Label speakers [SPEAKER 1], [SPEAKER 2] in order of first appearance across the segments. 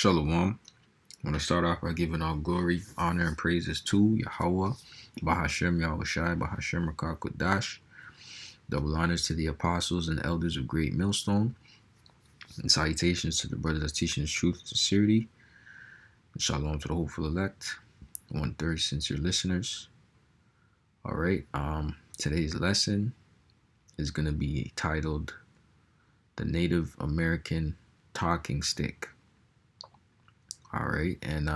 [SPEAKER 1] Shalom. I want to start off by giving all glory, honor, and praises to Yahweh, Bahashem Yahushai, Bahashem Rakah Kodash. Double honors to the apostles and elders of Great Millstone, and salutations to the brothers that's teaching the truth and sincerity. And shalom to the hopeful elect, 1/3 sincere listeners. All right. Today's lesson is going to be titled "The Native American Talking Stick." All right, and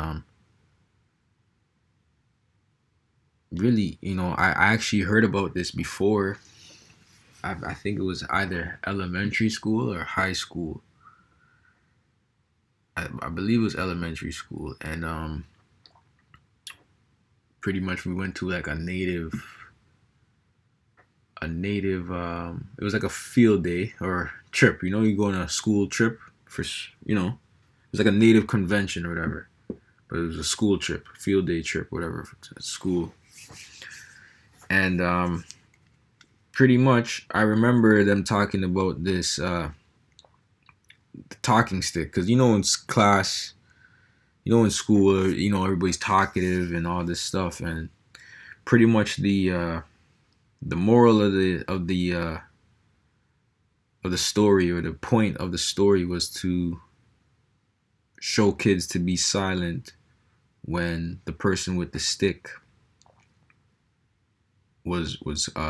[SPEAKER 1] really, I actually heard about this before. I think it was either elementary school or high school. I believe it was elementary school, and pretty much we went to like a native. It was like a field day or trip. You go on a school trip for. It was like a native convention or whatever. But it was a school trip, field day trip, whatever, to school. And pretty much, I remember them talking about this the talking stick, because in class, in school, everybody's talkative and all this stuff, and pretty much the moral of the story, or the point of the story, was to show kids to be silent when the person with the stick was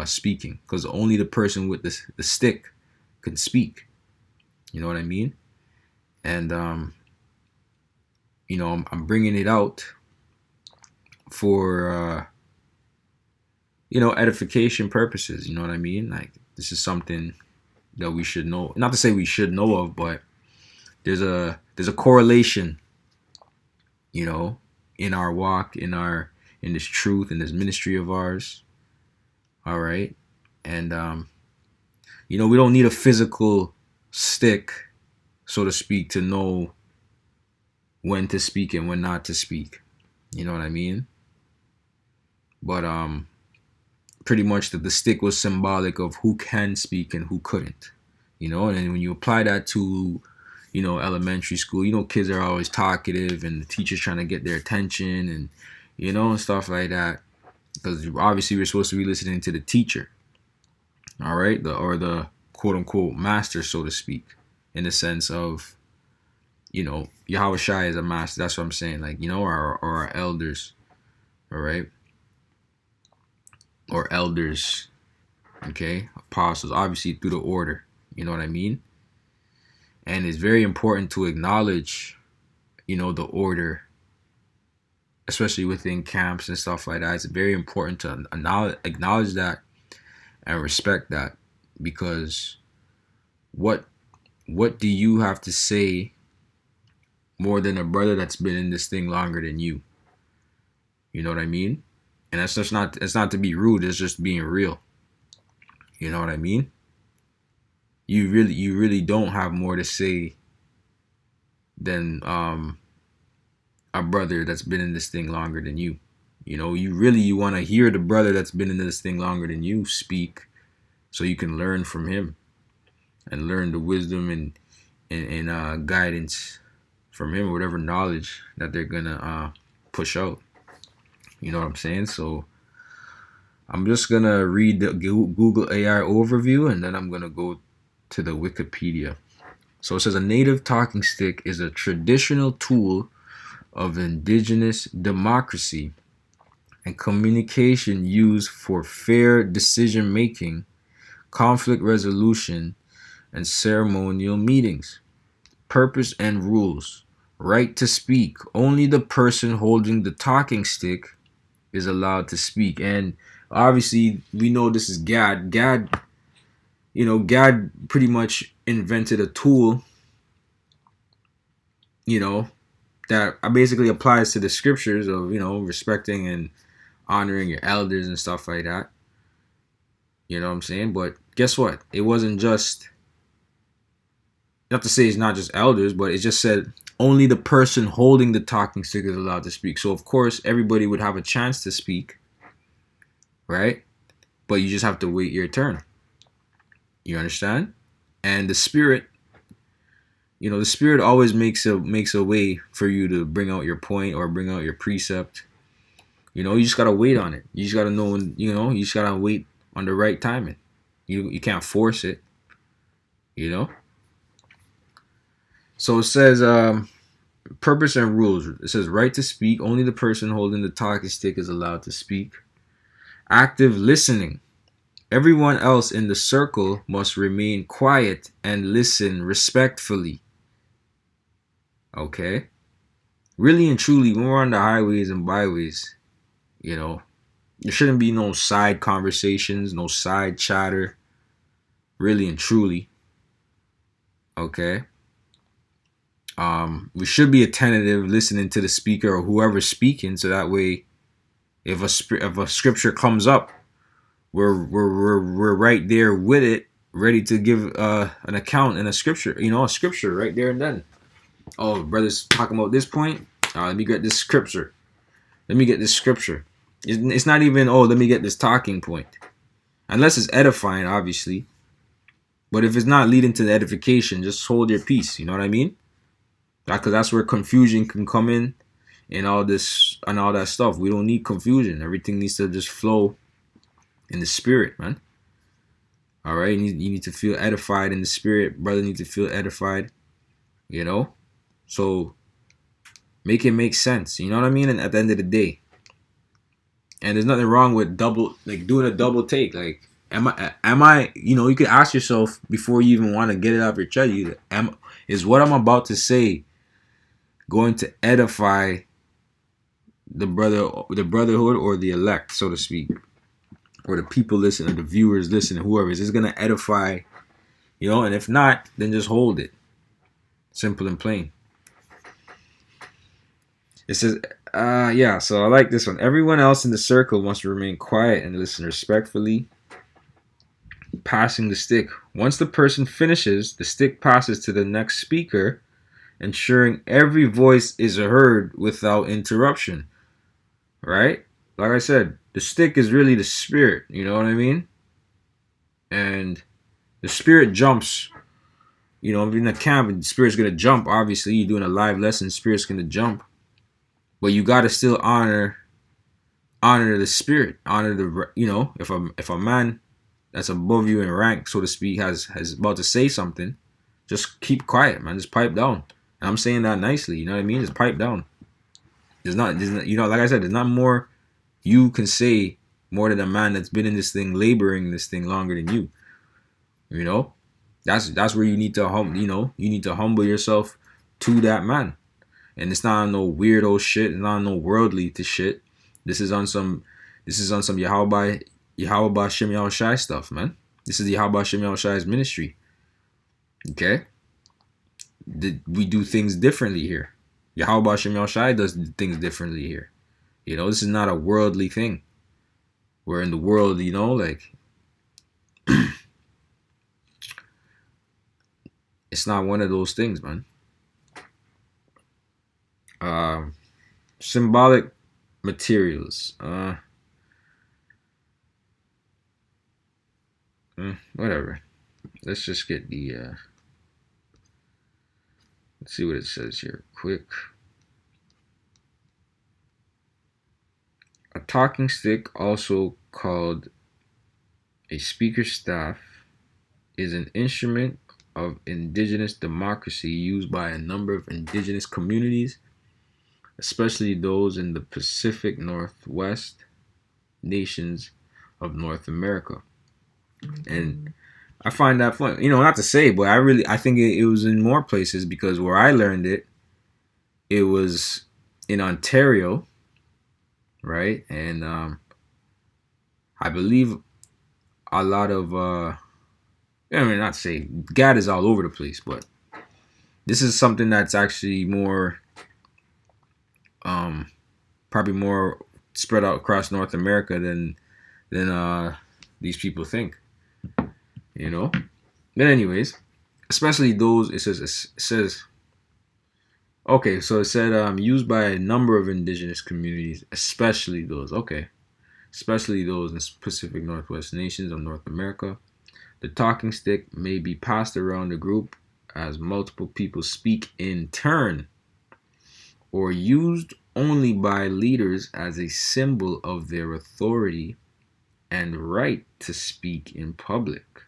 [SPEAKER 1] speaking, because only the person with the stick could speak. You know what I mean? And I'm bringing it out for edification purposes. You know what I mean? Like, this is something that we should know. Not to say we should know of, but there's a correlation, in our walk, in this truth, in this ministry of ours. All right. And we don't need a physical stick, so to speak, to know when to speak and when not to speak. You know what I mean? But pretty much the stick was symbolic of who can speak and who couldn't. And then when you apply that to elementary school, kids are always talkative and the teacher's trying to get their attention, and and stuff like that, because obviously we're supposed to be listening to the teacher, all right, the quote unquote master, so to speak, in the sense of Yahweh Shai is a master. That's what I'm saying, like, or our elders, all right, or elders, okay, apostles, obviously through the order. You know what I mean? And it's very important to acknowledge the order, especially within camps and stuff like that. It's very important to acknowledge that and respect that, because what do you have to say more than a brother that's been in this thing longer than you? You know what I mean? And that's just not, it's not to be rude, it's just being real. You know what I mean? You really don't have more to say than a brother that's been in this thing longer than you. You want to hear the brother that's been in this thing longer than you speak, so you can learn from him and learn the wisdom and guidance from him, whatever knowledge that they're gonna push out. You know what I'm saying? So I'm just gonna read the Google AI overview, and then I'm gonna go to the Wikipedia. So it says, a native talking stick is a traditional tool of indigenous democracy and communication used for fair decision making, conflict resolution, and ceremonial meetings. Purpose and rules. Right to speak. Only the person holding the talking stick is allowed to speak. And obviously we know this is Gad. Gad pretty much invented a tool, that basically applies to the scriptures of, respecting and honoring your elders and stuff like that. You know what I'm saying? But guess what? It wasn't just, not to say it's not just elders, but it just said only the person holding the talking stick is allowed to speak. So of course everybody would have a chance to speak, right? But you just have to wait your turn. You understand? And the spirit The Spirit always makes a way for you to bring out your point or bring out your precept. You just gotta wait on it. You just gotta know when. You just gotta wait on the right timing. You can't force it. You know. So it says purpose and rules. It says right to speak. Only the person holding the talking stick is allowed to speak. Active listening. Everyone else in the circle must remain quiet and listen respectfully. Okay? Really and truly, when we're on the highways and byways, there shouldn't be no side conversations, no side chatter. Really and truly. Okay? We should be attentive, listening to the speaker or whoever's speaking, so that way, if a scripture comes up, we're right there with it, ready to give an account in a scripture. A scripture right there and then. Oh, brother's talking about this point. Let me get this scripture. It's not even, let me get this talking point. Unless it's edifying, obviously. But if it's not leading to the edification, just hold your peace. You know what I mean? Because that's where confusion can come in and all this and all that stuff. We don't need confusion. Everything needs to just flow in the spirit, man. All right? You need to feel edified in the spirit. Brother needs to feel edified. So make it make sense. You know what I mean? And at the end of the day. And there's nothing wrong with doing a double take. Like, am I, you could ask yourself before you even want to get it out of your chest, is what I'm about to say going to edify the brotherhood or the elect, so to speak, or the people listening, or the viewers listening, whoever is going to edify, and if not, then just hold it. Simple and plain. It says, so I like this one. Everyone else in the circle must remain quiet and listen respectfully. Passing the stick. Once the person finishes, the stick passes to the next speaker, ensuring every voice is heard without interruption. Right? Like I said, the stick is really the spirit. You know what I mean? And the spirit jumps. If you're in a camp, the spirit's going to jump. Obviously, you're doing a live lesson, the spirit's going to jump. But you got to still honor the spirit. Honor the, if a man that's above you in rank, so to speak, has about to say something, just keep quiet, man. Just pipe down. And I'm saying that nicely. You know what I mean? Just pipe down. There's not, like I said, there's not more you can say more than a man that's been in this thing, laboring this thing longer than you. That's where you need to you need to humble yourself to that man. And it's not on no weirdo shit. It's not on no worldly to shit. This is on some Yahweh Shem Yahweh Shai stuff, man. This is the Yahweh Shem Yahweh Shai's ministry. Okay? We do things differently here. Yahweh Shem Yahweh Shai does things differently here. This is not a worldly thing. We're in the world, it's not one of those things, man. Symbolic materials. Whatever. Let's just get the let's see what it says here quick. A talking stick, also called a speaker staff, is an instrument of indigenous democracy used by a number of indigenous communities, especially those in the Pacific Northwest nations of North America. And I find that fun. Not to say, but I think it was in more places, because where I learned it was in Ontario, right? And I believe a lot of not to say God is all over the place, but this is something that's actually more probably more spread out across North America than these people think. But anyways, especially those, it says okay, so it said used by a number of indigenous communities, especially those in Pacific Northwest nations of North America. The talking stick may be passed around the group as multiple people speak in turn, or used only by leaders as a symbol of their authority and right to speak in public.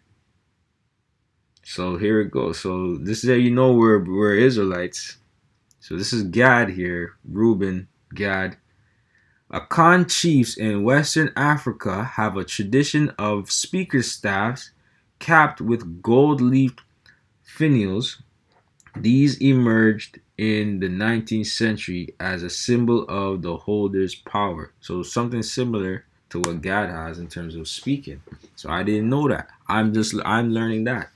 [SPEAKER 1] So here it goes. So this is how you know we're Israelites. So this is Gad here, Reuben, Gad. Akan chiefs in Western Africa have a tradition of speaker staffs capped with gold-leafed finials. These emerged in the 19th century as a symbol of the holder's power. So something similar to what Gad has in terms of speaking. So I didn't know that. I'm learning that.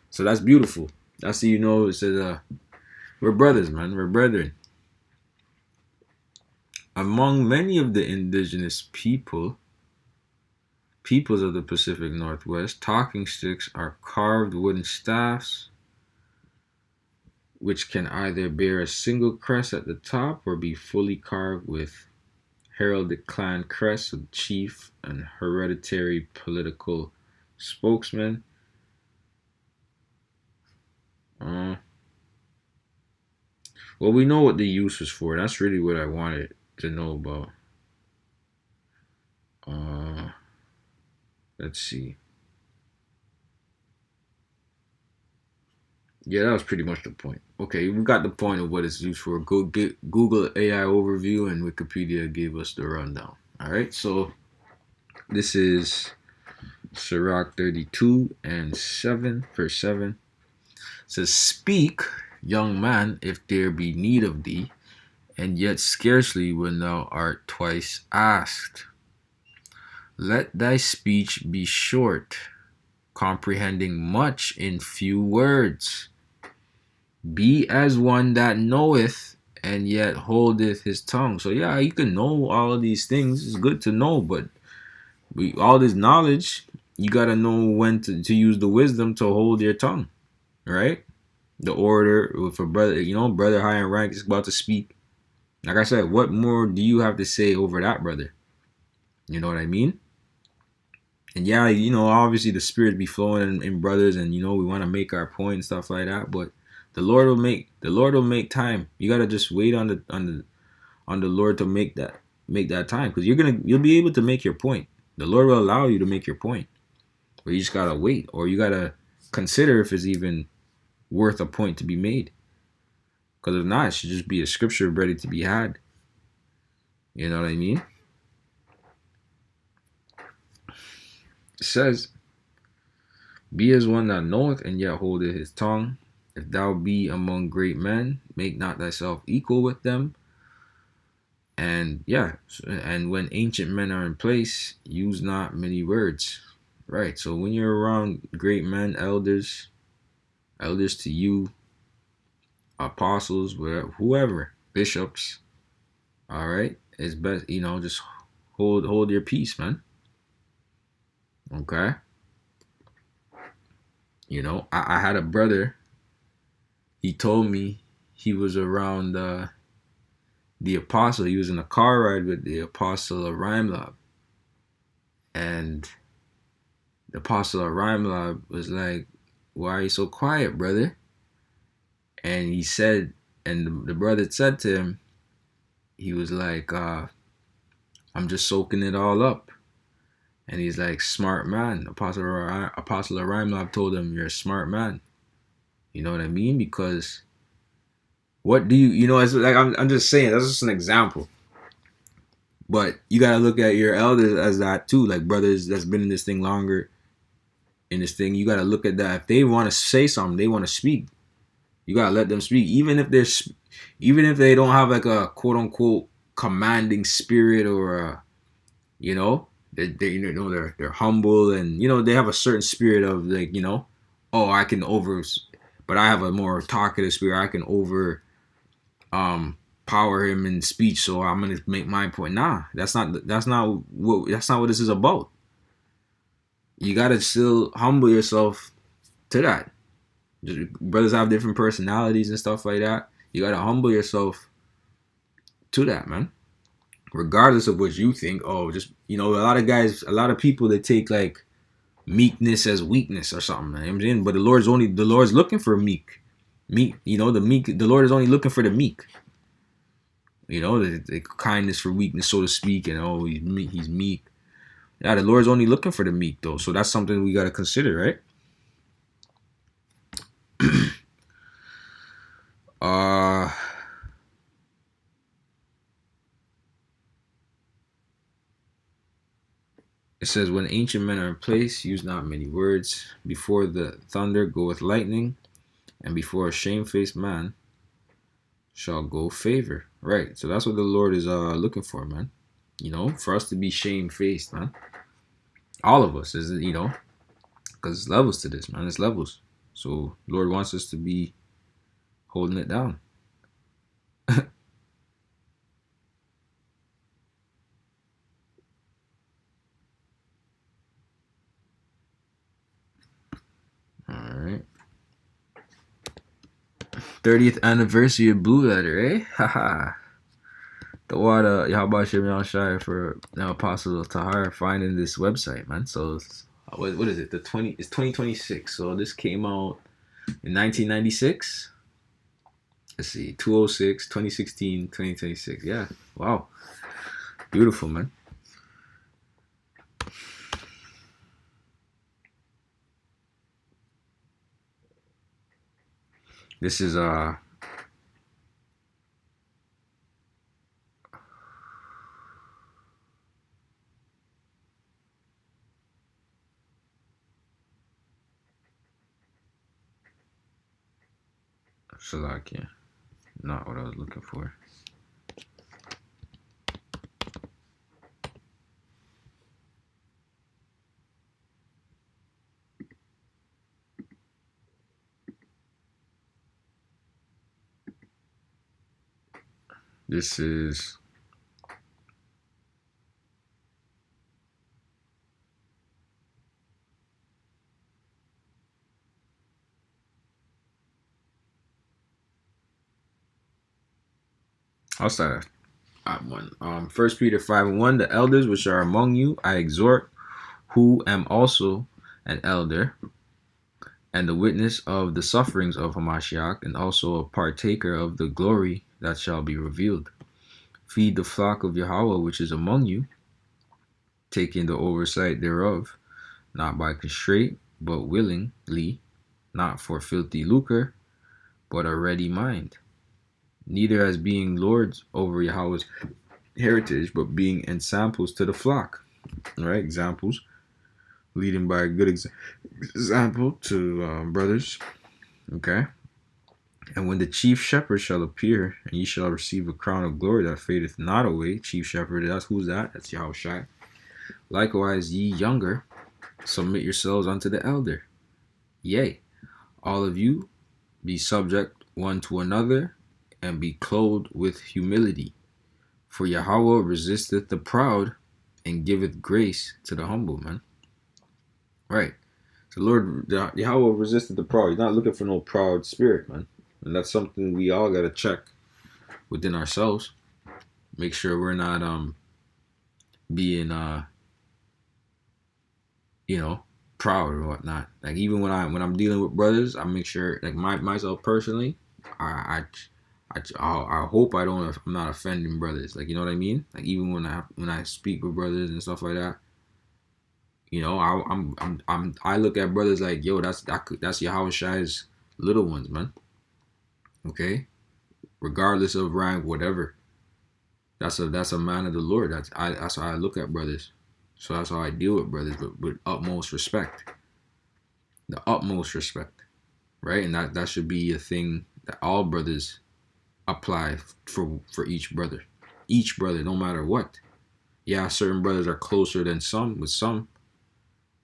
[SPEAKER 1] So that's beautiful. That's how you know it says we're brothers, man. We're brethren. Among many of the indigenous peoples of the Pacific Northwest, talking sticks are carved wooden staffs which can either bear a single crest at the top or be fully carved with heraldic clan crests of chief and hereditary political spokesman. Well, we know what the use was for. That's really what I wanted to know about. Let's see. Yeah, that was pretty much the point. Okay, we got the point of what it's used for. Go get Google AI overview, and Wikipedia gave us the rundown. All right, so this is Sirach 32 and 7, verse 7. It says, "Speak, young man, if there be need of thee, and yet scarcely when thou art twice asked. Let thy speech be short, comprehending much in few words. Be as one that knoweth, and yet holdeth his tongue." So yeah, you can know all of these things. It's good to know, but all this knowledge, you gotta know when to use the wisdom to hold your tongue, right? The order, if a brother, brother high in rank is about to speak, like I said, what more do you have to say over that brother? You know what I mean? And yeah, obviously the spirit be flowing in brothers, and we want to make our point and stuff like that. But the Lord will make time. You gotta just wait on the Lord to make that time, because you'll be able to make your point. The Lord will allow you to make your point, but you just gotta wait, or you gotta consider if it's even worth a point to be made. Because if not, it should just be a scripture ready to be had. You know what I mean? It says, "Be as one that knoweth, and yet holdeth his tongue. If thou be among great men, make not thyself equal with them." And yeah, and when ancient men are in place, use not many words. Right. So when you're around great men, elders to you, apostles, whoever, bishops, all right, it's best, just hold your peace, man. Okay. I had a brother. He told me he was around the apostle. He was in a car ride with the apostle of Rimlab. And the apostle of Rimlab was like, "Why are you so quiet, brother?" And he said, and the brother said to him, he was like, "I'm just soaking it all up." And he's like, "Smart man." Apostle of Rimlab told him, "You're a smart man." You know what I mean? Because what do it's like, I'm just saying, that's just an example. But you gotta look at your elders as that too, like brothers that's been in this thing longer. In this thing, you gotta look at that. If they want to say something, they want to speak. You gotta let them speak, even if they don't have like a quote unquote commanding spirit, or they're humble, and they have a certain spirit of like, oh, I can but I have a more talkative spirit. I can power him in speech, so I'm gonna make my point. Nah, that's not what this is about. You gotta still humble yourself to that. Brothers have different personalities and stuff like that. You gotta humble yourself to that, man. Regardless of what you think. Oh, just a lot of people that take like meekness as weakness or something. You know what I'm saying? But the Lord's looking for meek. Meek, the meek, the Lord is only looking for the meek. The kindness for weakness, so to speak, and he's meek. Yeah, the Lord's only looking for the meek though. So that's something we gotta consider, right? uh it says, when ancient men are in place, use not many words. Before the thunder goeth lightning, and before a shamefaced man shall go favor. Right. So that's what the Lord is looking for, man. For us to be shamefaced, man. All of us is because it's levels to this, man. It's levels. So Lord wants us to be holding it down. All right. 30th anniversary of Blue Letter, eh? Haha. The water, Yahweh Shem Shire for now Apostle of Tahar finding this website, man. So what is it? It's 2026. So this came out in 1996. Let's see, 206, 2016, 2026. Yeah. Wow. Beautiful, man. This is Shalakia. Not what I was looking for. This is I'll start at one. 1 Peter 5:1. The elders which are among you, I exhort, who am also an elder and the witness of the sufferings of Hamashiach, and also a partaker of the glory that shall be revealed. Feed the flock of Yahweh which is among you, taking the oversight thereof, not by constraint, but willingly, not for filthy lucre, but a ready mind, neither as being lords over Yahweh's heritage, but being ensamples to the flock. Right? Examples, leading by a good example to brothers. Okay? And when the chief shepherd shall appear, and ye shall receive a crown of glory that fadeth not away. Chief shepherd, who's that? That's Yahushua. Likewise, ye younger, submit yourselves unto the elder. Yea, all of you be subject one to another, and be clothed with humility. For Yahweh resisteth the proud, and giveth grace to the humble, man. Right. So Lord, Yahweh resisted the proud. He's not looking for no proud spirit, man. And that's something we all got to check within ourselves. Make sure we're not being proud or whatnot. Like even when I'm dealing with brothers, I make sure, like myself personally, I hope I'm not offending brothers. Like, you know what I mean? Like even when I speak with brothers and stuff like that, I look at brothers like, yo, that's Yahweh Shai's little ones, man. Okay, regardless of rank, whatever. That's a man of the Lord. That's how I look at brothers. So that's how I deal with brothers, but with utmost respect. The utmost respect, right? And that should be a thing that all brothers apply for each brother. Each brother, no matter what. Yeah, certain brothers are closer than some with some,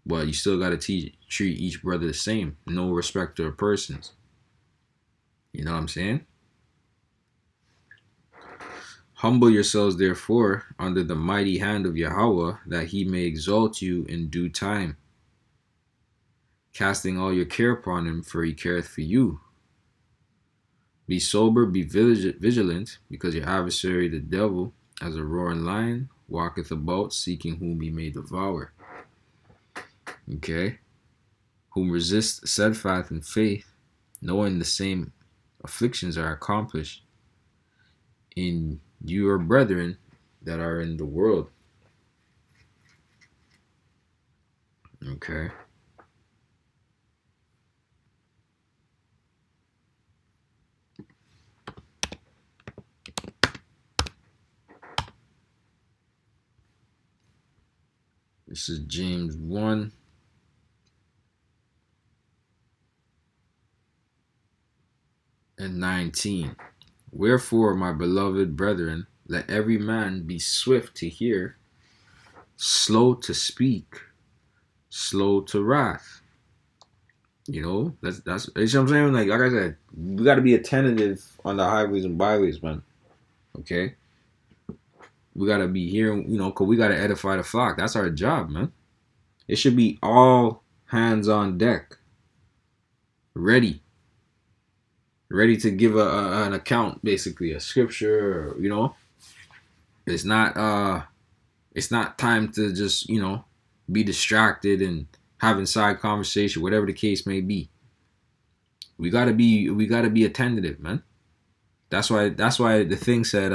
[SPEAKER 1] but you still got to treat each brother the same. No respecter of persons. You know what I'm saying? Humble yourselves, therefore, under the mighty hand of Yahweh, that he may exalt you in due time. Casting all your care upon him, for he careth for you. Be sober, be vigilant, because your adversary, the devil, as a roaring lion, walketh about, seeking whom he may devour. Okay? Whom resist steadfast in faith, knowing the same afflictions are accomplished in your brethren that are in the world. Okay. This is James 1. And 19. Wherefore, my beloved brethren, let every man be swift to hear, slow to speak, slow to wrath. You know, that's you know what I'm saying. Like I said, we got to be attentive on the highways and byways, man. Okay, we got to be hearing, you know, cause we got to edify the flock. That's our job, man. It should be all hands on deck, ready, ready to give an account, basically a scripture, or, you know. It's not time to just, you know, be distracted and having side conversation, whatever the case may be. We gotta be attentive, man. That's why the thing said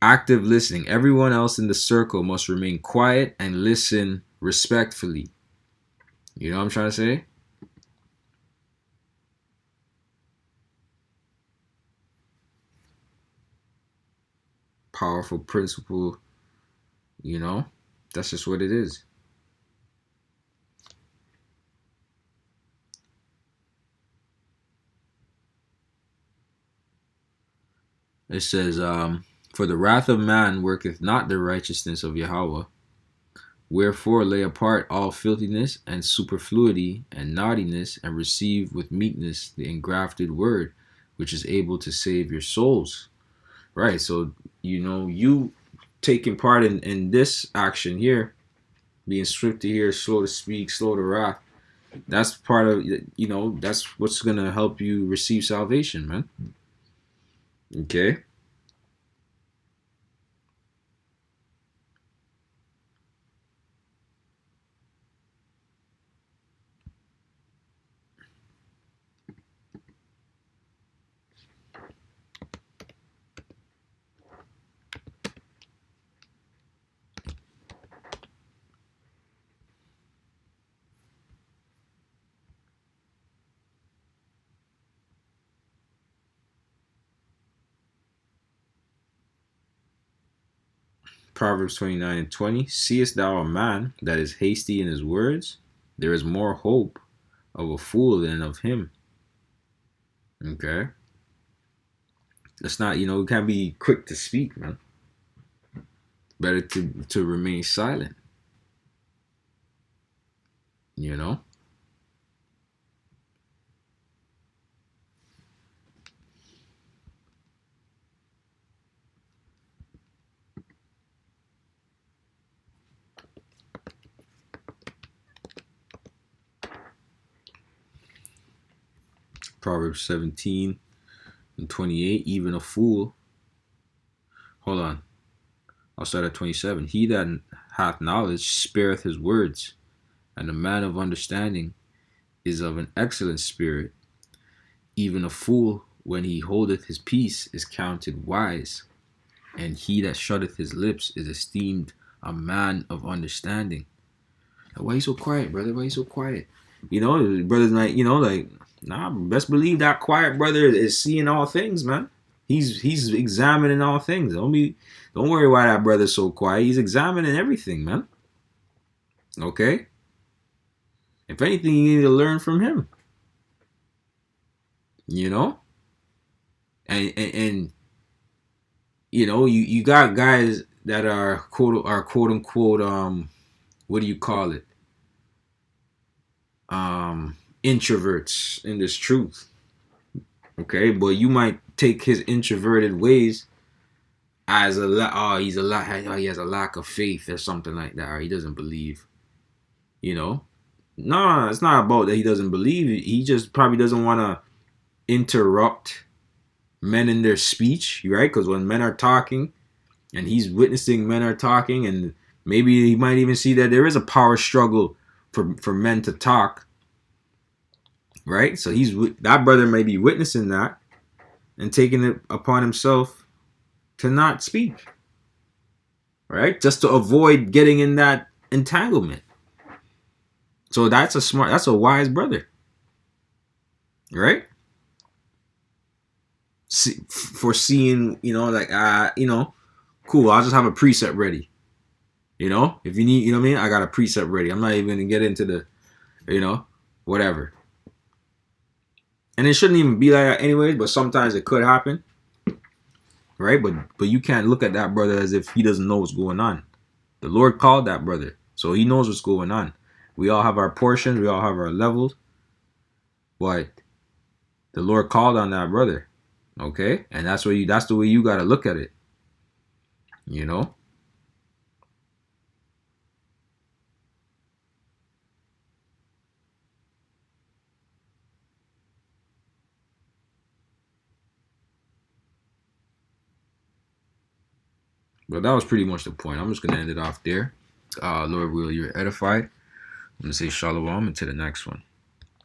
[SPEAKER 1] active listening. Everyone else in the circle must remain quiet and listen respectfully. You know what I'm trying to say? Powerful principle, you know? That's just what it is. It says, for the wrath of man worketh not the righteousness of Yahweh. Wherefore lay apart all filthiness and superfluity and naughtiness, and receive with meekness the engrafted word, which is able to save your souls. Right. So, you know, you taking part in this action here, being swift to hear, slow to speak, slow to wrath. That's part of, you know, that's what's going to help you receive salvation, man. Okay. Proverbs 29 and 20. Seest thou a man that is hasty in his words? There is more hope of a fool than of him. Okay. That's not, you know, you can't be quick to speak, man. Better to remain silent. You know? Proverbs 17 and 28. Even a fool. Hold on. I'll start at 27. He that hath knowledge spareth his words, and the man of understanding is of an excellent spirit. Even a fool, when he holdeth his peace, is counted wise, and he that shutteth his lips is esteemed a man of understanding. Why you so quiet, brother? Why you so quiet? You know, brother's like, you know, like, nah, best believe that quiet brother is seeing all things, man. He's examining all things. Don't worry why that brother's so quiet. He's examining everything, man. Okay? If anything, you need to learn from him. You know? And you know, you got guys that are quote unquote what do you call it? Introverts in this truth. Okay, but you might take his introverted ways as he has a lack of faith or something like that, or he doesn't believe. You know, no, it's not about that he doesn't believe. He just probably doesn't want to interrupt men in their speech, right? Because when men are talking, and he's witnessing men are talking, and maybe he might even see that there is a power struggle for men to talk. right? So that brother may be witnessing that and taking it upon himself to not speak, right? Just to avoid getting in that entanglement. So that's a wise brother, right? Foreseeing, like, cool, I'll just have a preset ready. If you need, what I mean? I got a preset ready. I'm not even going to get into the, whatever. And it shouldn't even be like that anyways, but sometimes it could happen. Right? But you can't look at that brother as if he doesn't know what's going on. The Lord called that brother, so he knows what's going on. We all have our portions, we all have our levels, but the Lord called on that brother. Okay? And that's the way you gotta look at it. But that was pretty much the point. I'm just gonna end it off there. Lord will, you're edified. I'm gonna say shalom until the next one.